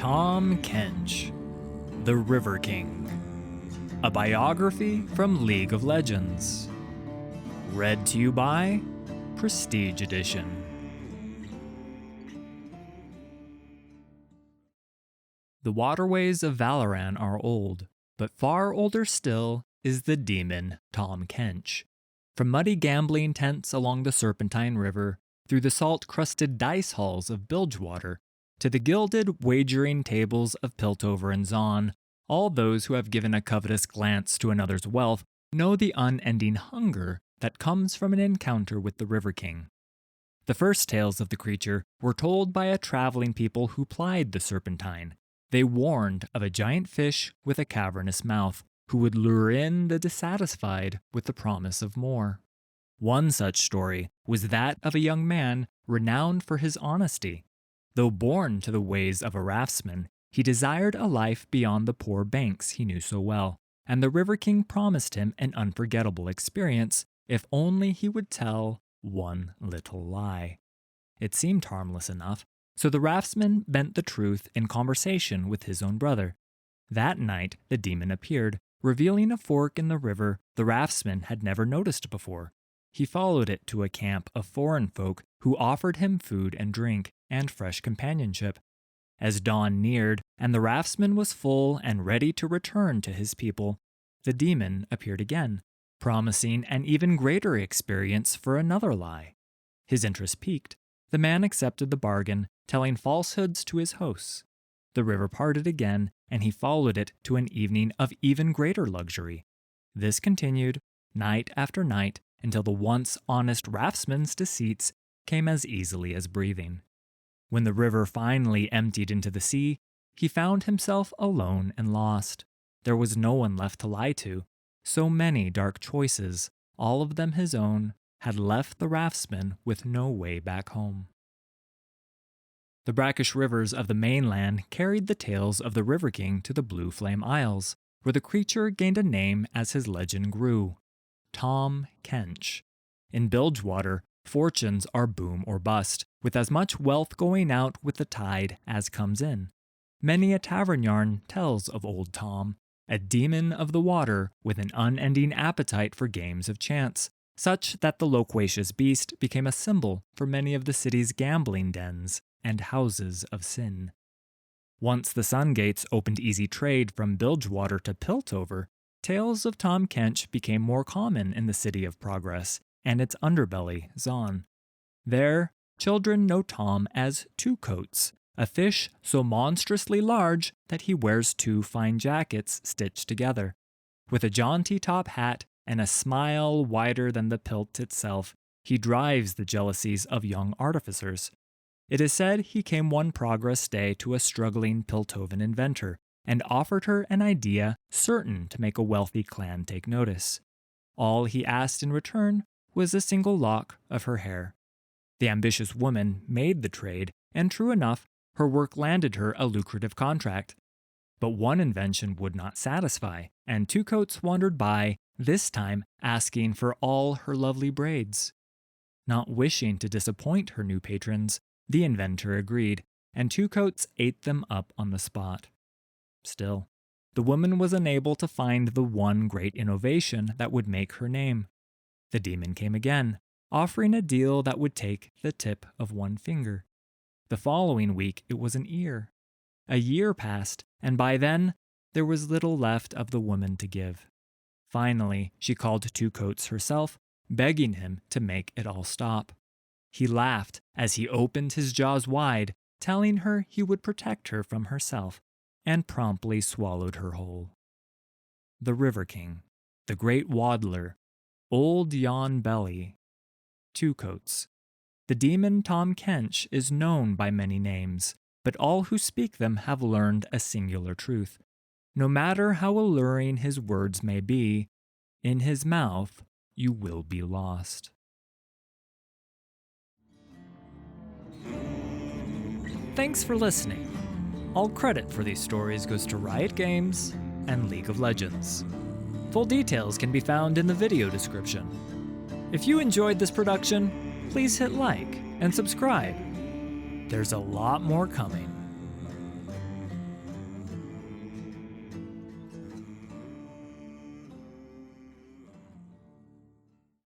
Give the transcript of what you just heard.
Tahm Kench, the River King. A biography from League of Legends. Read to you by Prestige Edition. The waterways of Valoran are old, but far older still is the demon Tahm Kench. From muddy gambling tents along the Serpentine River, through the salt-crusted dice halls of Bilgewater, to the gilded wagering tables of Piltover and Zon, all those who have given a covetous glance to another's wealth know the unending hunger that comes from an encounter with the River King. The first tales of the creature were told by a traveling people who plied the Serpentine. They warned of a giant fish with a cavernous mouth, who would lure in the dissatisfied with the promise of more. One such story was that of a young man renowned for his honesty. Though born to the ways of a raftsman, he desired a life beyond the poor banks he knew so well, and the River King promised him an unforgettable experience if only he would tell one little lie. It seemed harmless enough, so the raftsman bent the truth in conversation with his own brother. That night the demon appeared, revealing a fork in the river the raftsman had never noticed before. He followed it to a camp of foreign folk who offered him food and drink and fresh companionship. As dawn neared and the raftsman was full and ready to return to his people, the demon appeared again, promising an even greater experience for another lie. His interest piqued. The man accepted the bargain, telling falsehoods to his hosts. The river parted again, and he followed it to an evening of even greater luxury. This continued, night after night, until the once honest raftsman's deceits came as easily as breathing. When the river finally emptied into the sea, he found himself alone and lost. There was no one left to lie to. So many dark choices, all of them his own, had left the raftsman with no way back home. The brackish rivers of the mainland carried the tales of the River King to the Blue Flame Isles, where the creature gained a name as his legend grew. Tahm Kench. In Bilgewater, fortunes are boom or bust, with as much wealth going out with the tide as comes in. Many a tavern yarn tells of old Tom, a demon of the water with an unending appetite for games of chance, such that the loquacious beast became a symbol for many of the city's gambling dens and houses of sin. Once the Sun Gates opened easy trade from Bilgewater to Piltover, tales of Tahm Kench became more common in the City of Progress and its underbelly, Zon. There, children know Tom as Two Coats, a fish so monstrously large that he wears two fine jackets stitched together. With a jaunty top hat and a smile wider than the pilt itself, he drives the jealousies of young artificers. It is said he came one Progress day to a struggling Piltovan inventor and offered her an idea certain to make a wealthy clan take notice. All he asked in return was a single lock of her hair. The ambitious woman made the trade, and true enough, her work landed her a lucrative contract. But one invention would not satisfy, and Two Coats wandered by, this time asking for all her lovely braids. Not wishing to disappoint her new patrons, the inventor agreed, and Two Coats ate them up on the spot. Still, the woman was unable to find the one great innovation that would make her name. The demon came again, offering a deal that would take the tip of one finger. The following week it was an ear. A year passed, and by then there was little left of the woman to give. Finally, she called Two Coats herself, begging him to make it all stop. He laughed as he opened his jaws wide, telling her he would protect her from herself, and promptly swallowed her whole. The River King, the Great Waddler, Old Yawn Belly, Two Coats. The demon Tahm Kench is known by many names, but all who speak them have learned a singular truth. No matter how alluring his words may be, in his mouth you will be lost. Thanks for listening. All credit for these stories goes to Riot Games and League of Legends. Full details can be found in the video description. If you enjoyed this production, please hit like and subscribe. There's a lot more coming.